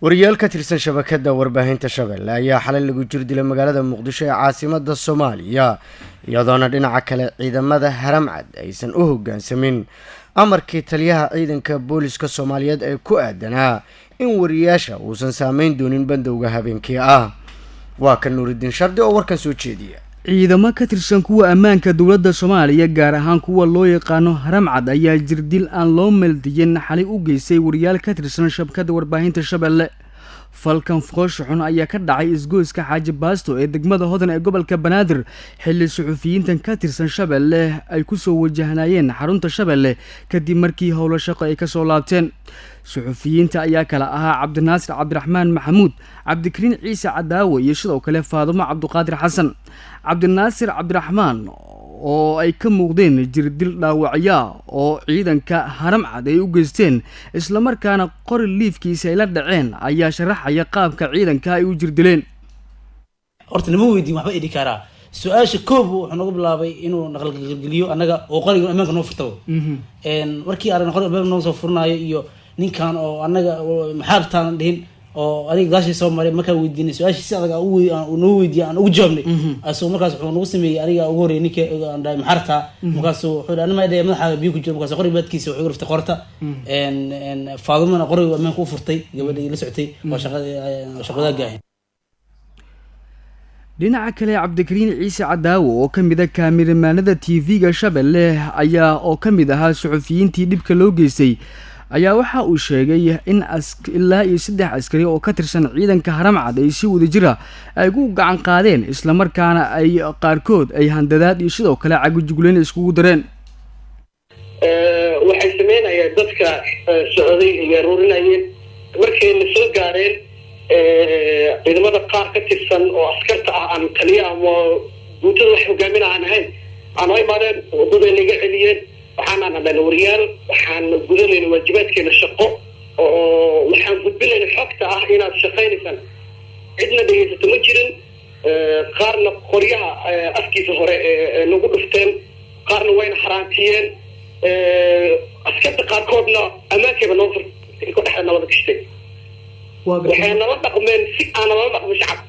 wariyaal ka tirsan shabakada warbaahinta Shabeelle ayaa xalay lagu jirdilay magaalada Muqdisho ee caasimadda Soomaaliya iyadoona dhinaca kale ciidamada Haramcad aysan u hoggaansamin amarkii taliyaha ciidanka booliska Soomaaliyeed ee ku aadanaa in wariyaasha uusan saameyn doonin bandowga habeenkii ah. waa kan Nuuridiin Shardi oo warkan soo jeediya. ciidamo ka tirsan kuwa ammaanka dawladda Soomaaliya gaar ahaan kuwa loo yaqaano Haramcad ayaa jirdil aan loo meeldiyin xalay u geysay wariyaal ka tirsan shabakada warbaahinta Shabeelle. falkan fooshuxun ayaa ka dhacay isgoyska Xaaji Baasto ee degmada Hodan ee gobolka Banaadir xilli suxufiyiintan ka tirsan Shabeelle ay ku soo wajahanayeen xarunta Shabeelle kadib markii howlo shaqo ay ka soo laabteen. suxufiyiinta ayaa kala ahaa Cabdinaasir Cabdiraxmaan Maxamuud, Cabdikariin Ciise Cadaawe iyo sidoo kale Faadumo Cabduqaadir Xasan. Cabdinaasir Cabdiraxmaan oo ay ka muuqdeen jirdil dhaawacyo oo ciidanka Haramcad ay u geysteen isla markaana qori liifkiisa ay la dhaceen ayaa sharaxaya qaabka ciidanka ay u jirdileen. horta lama weydiin waxba idhi karaa su-aasha koob wuxuu nagu bilaabay inuu naqalgeliyo annaga oo qoriga ammaanka noo furtaba markii aragna qoriga ammaanka noo soo furnayo iyo ninkan oo annaga maxaabtaan dhihin oo aniga gaashii soo maray markaa weydiinay su-aashii si adag aan noo weydiiyay aan ugu jawaabnay asoo markaas wuxuu nagu sameeyey aniga ugu horreeyay ninka aan dhahay maxarta markaasuu wuxuu dhahay anima dhahay madaxa biyo ku jiro markaas qori baadkiisa wuxuu riftay qorta Faadumana qoriga ammaanka u furtay gabadhii la socotay oo shaqada gaahin. dhinaca kale Cabdikariin Ciise Cadaawe oo ka mid ah kaamiramanada TV-ga Shabeelle ayaa oo ka mid ahaa suxufiyiintii dhibka loo geystay ayaa waxa uu sheegay in ilaa iyo 3 askari oo ka tirsan ciidanka Haramcad ay si wada jira ay ugu gacan qaadeen isla markaana ay qaarkood ay handadaad iyo sidoo kale cagujugleen iskugu dareen. waxay sameynayaan dadka socday iyo ruurinayeen markay la soo gaareen ciidamada qaar ka tirsan oo askarta ah aan kaliya ama guutada wax hogaaminayaan ahayn aan ay maadeen wadada laga celiyeen waxaan aan wariyaal waxaan gudanayna waajibaadkeena shaqo oo waxaan gudbinayna xogta ah inaad shaqaynaysaan cidna dhegeysato ma jirin qaarna qoryaha afkiisa hore nagu dhufteen qaarna wayna xaraantiyeen askarta qaarkoodna ammaankayba noo furtay ku dhex nabad gashtay waxay nala dhaqmeen si aan nala dhaqmin shacab.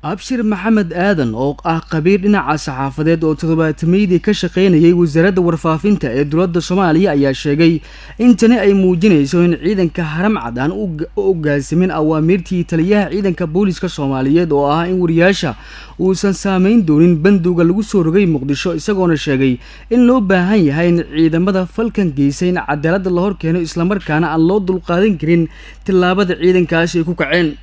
Abshir Maxamed Aadan oo ah qabiir dhinaca saxaafadeed oo toddobaadmeedii ka shaqeynayay wasaaradda warfaafinta ee dowladda Soomaaliya ayaa sheegay in tani ay muujinayso in ciidanka Haramcad aan u hoggaansamin awaamirtii taliyaha ciidanka booliska Soomaaliyeed oo ah in wariyaasha uusan saameyn doonin bandowga lagu soo rogay Muqdisho isagoona sheegay in loo baahan yahay in ciidamada falkan geysay in cadaalad la hor keeno isla markaana aan loo dulqaadan karin tilaabada ciidankaasi ay ku kaceen.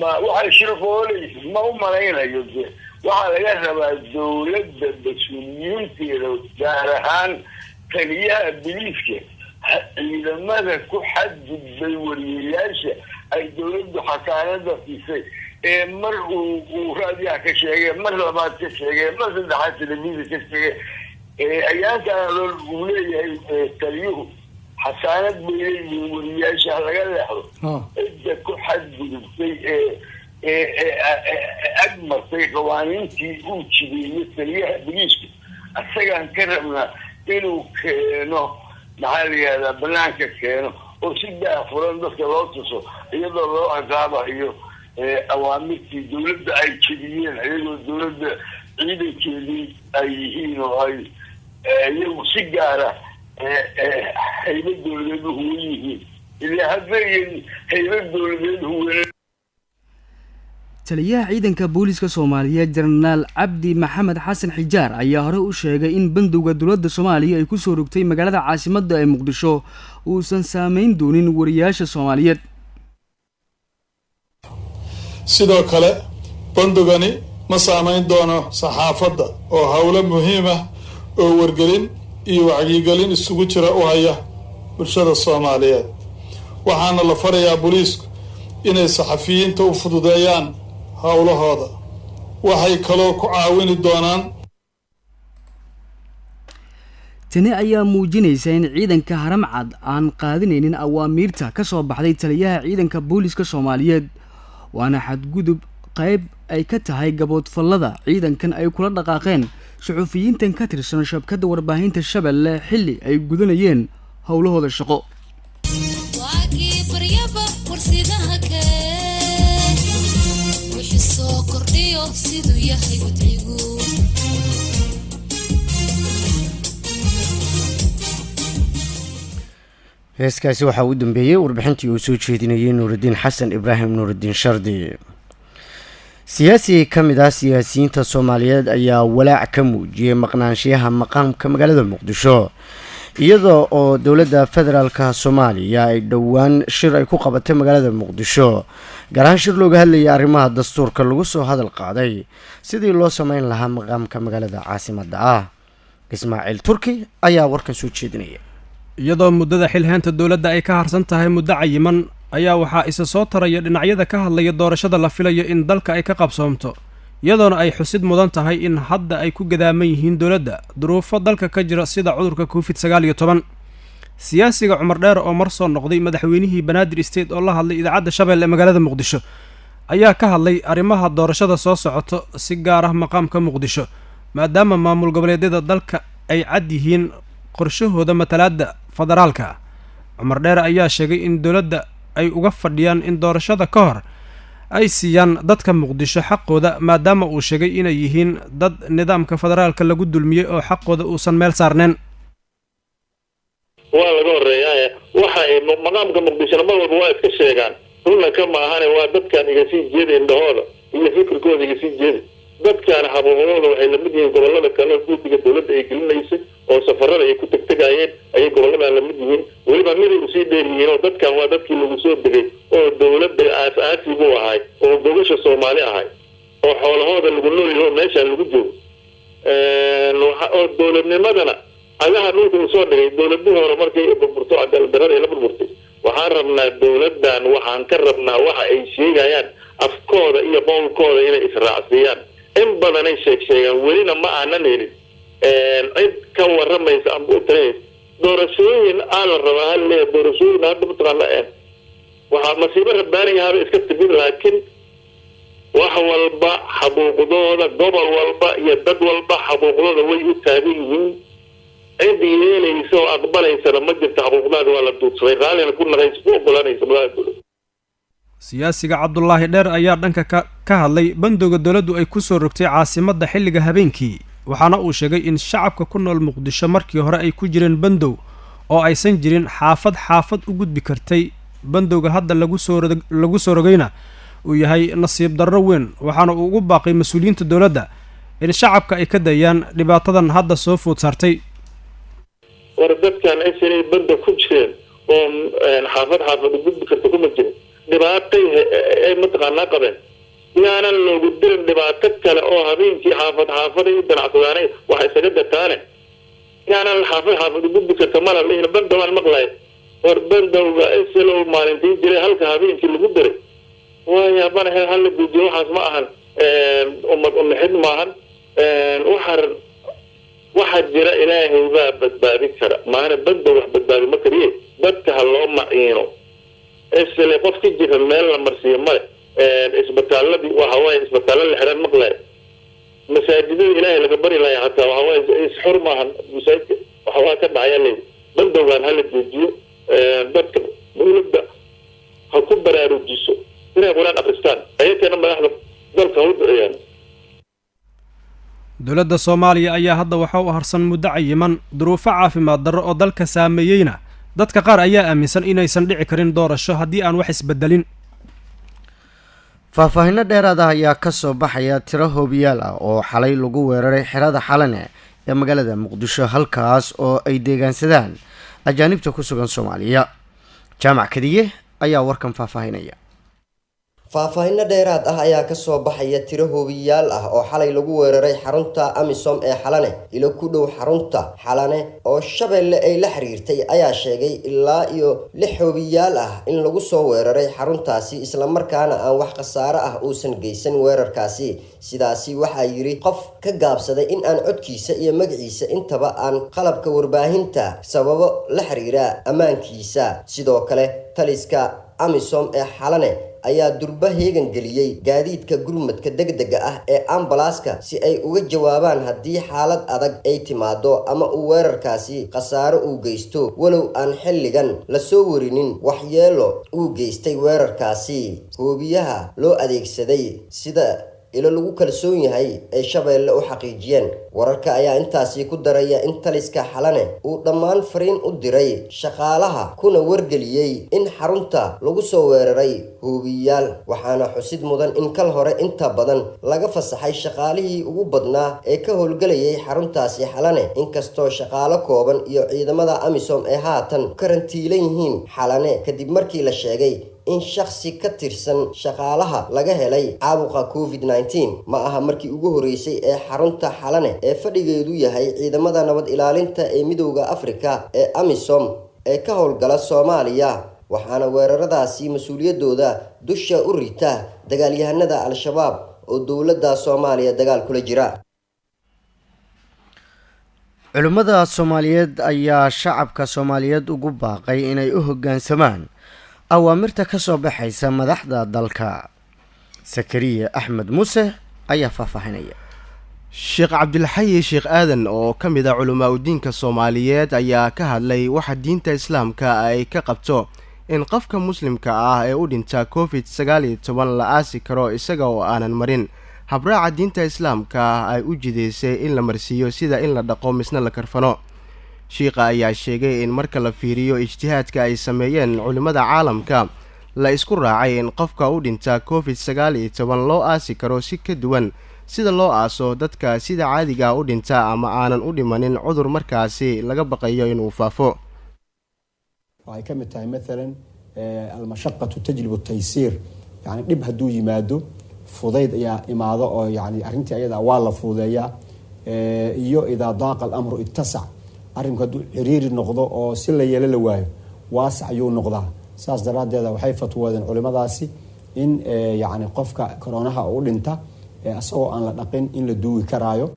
ما واحد شرفولي ما هو ملايين هيوزي واحد يهرب دولة بسونيين تيرو دارهان تليها بليفكي إذا ماذا كو حد بيوريلاش أي دولة حكانا في سي مر وراديا كشيء مر لما كشيء مر صدحات تلميذ كشيء أيام كان الأولى تليو حسانات بيلي ورياش على قلعه إذا كل حد بيصير أجمل في قوانين تيجي بيصير بيجي السجن كرمنا إنه كانوا محلي هذا بنانك كانوا وسيدا فرن بس كلاسو يلا الله عذابه هي أوامر في دولة أي كذيين هي دولة عيد كذي أي هنا أي يوم سجارة هيبة دولة هويه اللي هذين هيبة دولة هويه. taliyaha ciidanka booliska Soomaaliya Jenaraal Cabdi Maxamed Xasan Xijaar ayaa hore u sheegay in bandowga dowladda Soomaaliya ay ku soo rogtay magaalada caasimadda ee Muqdisho uusan saameyn doonin wariyaasha Soomaaliyeed. sidoo kale bandowgani ma saameyn doono saxaafadda oo hawlo muhiim ah oo wargelin iyo wacyigelin isugu jira u haya bulshada Soomaaliyeed. waxaana la farayaa booliisku inay saxafiyiinta u fududeeyaan hawlahooda. waxay kaloo ku caawini doonaan. tani ayaa muujinaysa in ciidanka Haramcad aan qaadinaynin awaamirta ka soo baxday taliyaha ciidanka booliska Soomaaliyeed waana xadgudub qayb ay ka tahay gaboodfallada ciidankan ay kula dhaqaaqeen suxufiyiintan ka tirsan shabakada warbaahinta Shabeelle xilli ay gudanayeen howlahooda shaqo. fursidaha keen wixii soo kordhiyo siduu yahay wadcigu heeskaasi waxaa u dambeeyey warbixintii uu soo jeedinayay nuurudiin xasan ibraahim nuurudiin shardi. siyaasi ka mid ah siyaasiyiinta soomaaliyeed ayaa walaac ka muujiyey maqnaanshiyaha maqaamka magaalada muqdisho iyadoo oo dowladda federaalka soomaaliya ay dhowaan shir ay ku qabatay magaalada muqdisho gaar ahaan shir looga hadlayay arrimaha dastuurka lagu soo hadal qaaday sidii loo sameyn lahaa maqaamka magaalada caasimadda ah. ismaaciil turki ayaa warkan soo jeedinaya. iyadoo muddada xilhaanta dowladda ay ka harsan tahay muddo cayiman ayaa waxaa isa soo taraya dhinacyada ka hadlaya doorashada la filayo in dalka ay ka qabsoomto iyadoona ay xusid mudan tahay in hadda ay ku gadaaman yihiin dowladda duruufo dalka ka jira sida cudurka covid-19. siyaasiga cumar dheer oo mar soo noqday madaxweynihii banaadir state oo la hadlay idaacadda shabeelle magaalada muqdisho ayaa ka hadlay arrimaha doorashada soo socoto si gaar ah maqaamka muqdisho maadaama maamul goboleedyada dalka ay cad yihiin qorshahooda matalaadda federaalka. cumar dheer ayaa sheegay in dowladda ay uga fadhiyaan in doorashada ka hor ay siiyaan dadka muqdisho xaqooda maadaama uu sheegay inay yihiin dad nidaamka federaalka lagu dulmiyey oo xaqooda uusan meel saarneen. waa laga horeeyaa waxa ay maqaamka muqdishona mar walba waa iska sheegaan runna ka maahane waa dadkaan iga sii jeeda indhahooda iyo fikirkooda iga sii jeeda dadkaan habuuqadooda waxay lamid yihiin gobolada kale guddiga dowladda ay gelinaysay oo safarada ay ku tegtegayeen ayay goboladan lamid yihiin weliba miday usii dheer yihiin oo dadkan waa dadkii lagu soo degay oo dowladda aas-aasi buu ahay oo gogasha soomaali ahay oo xoolahooda lagu noolyaho meeshaan lagu joogo oo dowladnimadana agaha dhulka uu soo dhigay dowladii hore markay burburto cadaalad-darrada ay la burburtay waxaan rabnaa dowladdan waxaan ka rabnaa waxa ay sheegayaan afkooda iyo qowlkooda inay israacsiiyaan in badanay sheegaan welina ma aanan helin cid ka waramaysa amba u talinaysa doorashooyin aa la rabaa halleeya doorashooyin hadda mataqaana waxaa masiibo rabbaaniyahaaba iska timid laakiin wax walba xaquuqdooda gobol walba iyo dad walba xaquuqdooda way u taagan yihiin cid yeelaysa oo aqbalaysana ma jirta xaquuqdaada waa la duudsaday raallina ku naqaysa ku oggolaanaysa madaxda dowladda. siyaasiga cabdulaahi dheer ayaa dhanka ka hadlay bandowga dowladdu ay ku soo rogtay caasimadda xilliga habeenkii waxaana uu sheegay in shacabka ku nool muqdisho markii hore ay ku jireen bandow oo aysan jirin xaafad u gudbi kartay bandowga hadda lagu soo rogayna uu yahay nasiib darro weyn waxaana uu ugu baaqay mas-uuliyiinta dowladda in shacabka ay ka dayaan dhibaatadan hadda soo food saartay. war dadkan inay banda ku jireen oo xaafad u gudbi karta kuma jirin dhibaatay ay mataqaanaa qabeen yaanan loogu dirin dhibaato kale oo habeenkii xaafaday u danacsadaanay waxa isaga dataane yaanan xaafad u gudbi karta mala lihina banda waan maqlay war bandowga islow maalintii jiray halka habeenkii lagu diray waayabana hala guujiyo waxaas ma ahan ummad umixid maahan waxaa jira ilaahay baa badbaadi kara maana bandow wax badbaadi ma kariye dadka ha loo maciino isle qof ka jira meel la marsiiyo male isbitaaladii waxawaaye isbitaalla la xidhan maqlaya masaajidada ilaahay laga bari lahay hataa waxawaaye isxur maahan masaajidka waxawaa ka dhacaya leey bandowgan hala joojiyo dadka dowladda ha ku baraarujiso inay quraan akristaan ayakana madaxda dalka ha u duceeyaan. dowladda soomaaliya ayaa hadda waxa u harsan muddo cayiman duruufo caafimaad darro oo dalka saameeyeyna dadka qaar ayaa aaminsan inaysan dhici karin doorasho haddii aan wax isbedelin. faahfaahinno dheeraad ah ayaa ka soo baxaya tiro hoobiyaal ah oo xalay lagu weeraray xerada xalane ee magaalada muqdisho halkaas oo ay deegaansadaan ajaanibta ku sugan soomaaliya. jaamac kadiye ayaa warkan faahfaahinaya. faahfaahinno dheeraad ah ayaa kasoo baxaya tiro hoobiyaal ah oo xalay lagu weeraray xarunta amisom ee xalane ilo ku dhow xarunta xalane oo shabeelle ay la xiriirtay ayaa sheegay ilaa iyo 6 hoobiyaal ah in lagu soo weeraray xaruntaasi islamarkaana aan wax khasaare ah uusan geysan weerarkaasi. sidaasi waxaa yiri qof ka gaabsaday in aan codkiisa iyo magaciisa intaba aan qalabka warbaahinta sababo la xiriira ammaankiisa. sidoo kale taliska amisom ee xalane ayaa durba heegan geliyey gaadiidka gurmadka degdega ah ee ambalaaska si ay uga jawaabaan haddii xaalad adag ay timaado ama uu weerarkaasi khasaaro uu geysto walow aan xilligan lasoo warinin waxyeelo uu geystay weerarkaasi hoobiyaha loo adeegsaday sida ilo lagu kalsoon yahay ay Shabeelle u xaqiijiyeen wararka ayaa intaasi ku daraya in taliska xalane uu dhammaan fariin u diray shaqaalaha kuna wargeliyay in xarunta lagu soo weeraray hoobiyaal waxaana xusid mudan in kal hore inta badan laga fasaxay shaqaalihii ugu badnaa ee ka howlgalayay xaruntaasi xalane inkastoo shaqaalo kooban iyo ciidamada amisom ee haatan karantiilan yihiin xalane kadib markii la sheegay in shakhsi ka tirsan shaqaalaha laga helay caabuqa COVID-19 ma aha markii ugu horeysay ee xarunta xalane ee fadhigeedu yahay ciidamada nabad ilaalinta ee midowga Afrika ee AMISOM ee ka howlgala Soomaaliya waxaana weeraradaasi mas'uuliyadooda dusha u rita dagaalyahanada al-shabaab oo dowladda Soomaaliya dagaal kula jira culimada Soomaaliyeed ayaa shacabka Soomaaliyeed ugu baaqay inay u hoggaansamaan awaamirta ka soo baxaysa madaxda dalka Sakariya Axmed Muuse ayaa faahfaahinaya Sheekh Cabdilxayi Sheekh Aadan oo ka mid ah culimada diinka Soomaaliyeed ayaa ka hadlay waxa diinta Islaamka ay ka qabto in qofka muslimka ah ee u dhinta COVID-19 la aasi karo isaga oo aanan marin habraaca diinta Islaamka ay u jideysay in la marsiiyo sida in la dhaqo misna la karfano sheekha ayaa sheegay in marka la fiiriyo ijtihaadka ay sameeyeen culimada caalamka la isku raacay in qofka u dhinta COVID-19 loo aasi karo si ka duwan sida loo aaso dadka sida caadiga u dhinta ama aanan u dhimanin cudur markaasi laga baqayo inuu faafo waxay ka mid tahay مثلا المشقة تجلب التيسير يعني dhib haduu yimaado fudayd ayaa imaado oo yani arintii ayada waa la fudeeyaa iyo ida daaqa al-amru ittasac arinku haduu xiriir noqdo oo si la yeelo la waayo waasac ayuu noqdaa saas daraadeeda waxay fatwoodeen culimadaasi in yani qofka koronaha u dhinta asagoo aan la dhaqin in la duugi karaayo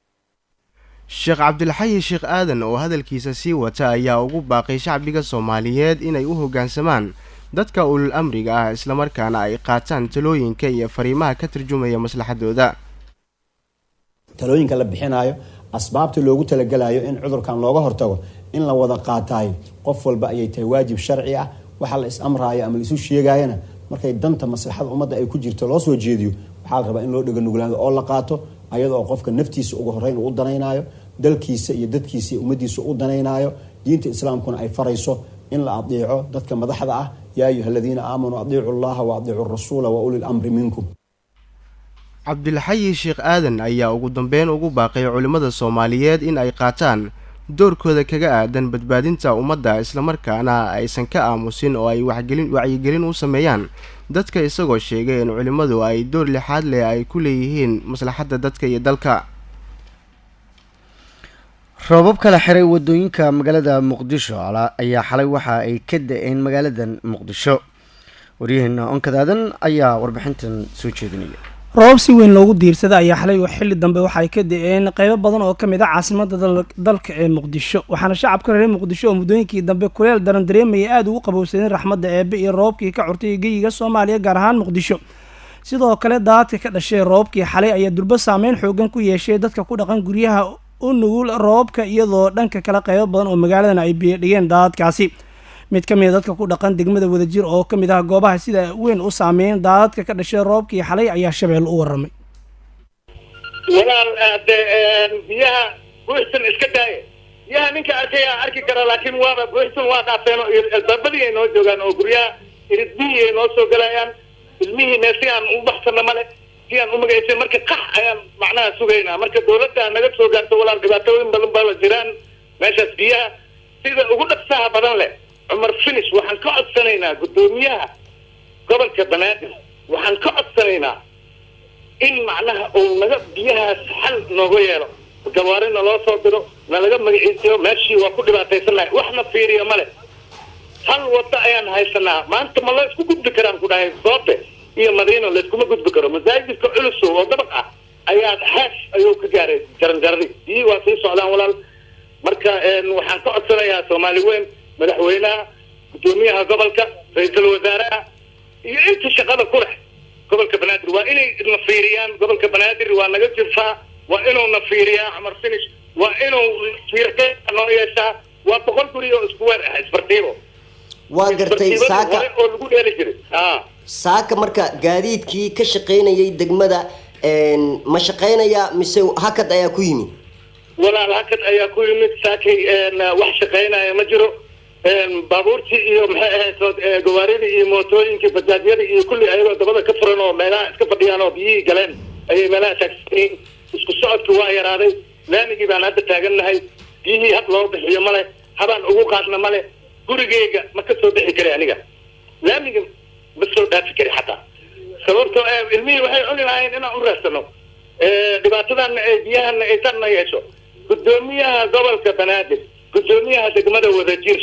Sheekh Cabdilxayi Sheekh Aadan oo hadalkiisa sii wata ayaa ugu baaqay shacbiga Soomaaliyeed inay u hoggaansamaan dadka ulul amriga ah isla markaana ay qaataan talooyinka iyo fariimaha ka tarjumaya maslaxadooda talooyinka la bixinayo asbaabta loogu talagalayo in cudurkan looga hortago in la wada qaatay qof walba ayay tahay waajib sharci ah waxa la is amraayo ama la isu sheegayana markay danta maslaxada ummadda ay ku jirto loo soo jeediyo waxa la rabaa in loo dhigo nuglaado oo la qaato ayadoo qofka naftiisa ugu horeyn uu danaynayo dalkiisa iyo dadkiisa iyo ummadiisa uu danaynayo diinta islaamkuna ay farayso in la adeeco dadka madaxda ah yaa ayyuhalladina aamanu adeecu allaha wa adeecu rasuula wa ulil amri minkum Cabdilxayi Sheekh Aadan ayaa ugu dambeyn ugu baaqay culimada Soomaaliyeed in ay qaataan doorkooda kaga aadan badbaadinta ummadda isla markaana aysan ka aamusin oo ay wacyigelin u sameeyaan dadka isagoo sheegay in culimadu ay door lixaad leh ay ku leeyihiin maslaxadda dadka iyo dalka roobab kala xiray wadooyinka magaalada Muqdisho ayaa xalay waxa ay ka da'een magaalada Muqdisho wariyaheenna onkadaadan ayaa warbixintan soo jeedinaya roobab si weyn loogu diirsada ayaa xalay xilli dambe waxa ay ka da'een qaybo badan oo kamid ah caasimadda dalka ee Muqdisho waxaana shacabka reer Muqdisho oo muddooyinkii dambe kuleel daran dareemayay aad ugu qabowsadeen raxmadda eebbe iyo roobkii ka curtay geeyiga Soomaaliya gaar ahaan Muqdisho sidoo kale daadka ka dhashay roobkii xalay ayaa durba saameyn xoogan ku yeeshay dadka ku dhaqan guryaha u nugul roobka iyadoo dhanka kala qaybo badan oo magaaladan ay biyo dhigeen daadkaasi mid ka mid ah dadka ku dhaqan degmada Wadajir oo ka mid ah goobaha sida weyn u saameeyeen daadadka ka dhashay roobkii xalay ayaa Shabeelle u waramay walaal biyaha buuxsan iska daaya biyaha ninka arki kara laakiin waaba buuxsan waa dhaafeen oo albaabadii ay noo joogaan oo guryaha iridbiyi ay noo soo galayaan ilmihii meesi aan u baxsana male si aan u magaysay marka qax ayaan macnaha sugaynaa marka dowladda naga soo gaarto walaal dhibaatooyin badan baa jiraan meeshaas biyaha sida ugu dhaqsaha badan leh عمر فينيش وحن كعد سنينا قدوميها قبل كبنادم وحن كعد سنينا إن معناها أو نجاب بيها حل نغيره وجوارنا لا صادره نلقى مجلسه ماشي وكل ما تيسنا وإحنا في ريا ملك هل وطأيان هاي سنة ما أنت ما لا تكون قد بكرام كده هاي صوته هي مدينة لا تكون قد بكرام مزاج كعلسه وضبقة أياد حاش أيو كجاري جرندردي دي واسي سعدان ولا مركا وحن كعد سنة يا سومالي وين madaxweynaha gudoomiyaha gobolka ra'iisul wasaaraha fiiriyaan gobolka banaadir waa naga jirtaa waa inuuna fiiriyaa Cumar Finish waa inuu fiirqe noo yeeshaa waa 100 guri oo isku weer ah isbartiibo waa gartay saaka oo lagu dheeli jiray saaka marka gaadiidkii ka shaqeynayay degmada ma shaqeynaya mise hakad ayaa ku yimid walaal hakad ayaa ku yimid saakay wax shaqeynaya ma jiro baabuurtii iyo maxay ahayd gawaaridii iyo mootooyinkii bajaajyadii iyo kulli ayagoo dabada ka furan oo meelaha iska fadhiyaan oo biyihii galeen ayay meelaha taagsanyihiin isku socodku waa yaraaday laamigii baan hadda taagannahay biyihii hab loo bixiyo male habaan ugu qaadna male gurigeyga ma ka soo bixi kari aniga laamiga ma soo dhaafi kari xataa sababtoo ilmihii waxay cuni lahayn inaan u raadsano dhibaatadana ee biyahana ay tanna yeesho gudoomiyaha gobolka banaadir gudoomiyaha degmada wadajir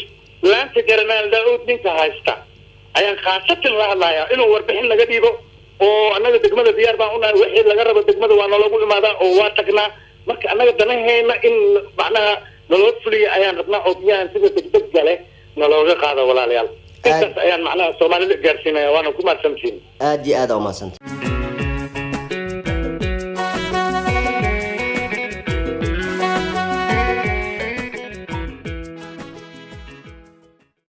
laanta jaranaal daawud ninka haysta ayaan khaasatan la hadlayaa inuu warbixin naga dhiibo oo annaga degmada diyaar baan unahay wixii laga rabo degmada waa nalagu imaadaa oo waa tagnaa marka annaga danahayna in macnaha naloo fuliya ayaan rabnaa oo biyahan sida degdeg gale nalooga qaado walaalayaal intaas ayaan macnaha soomaalida gaarsiinaya waana ku mahadsantihiin aad iyo aad aa umahadsantahay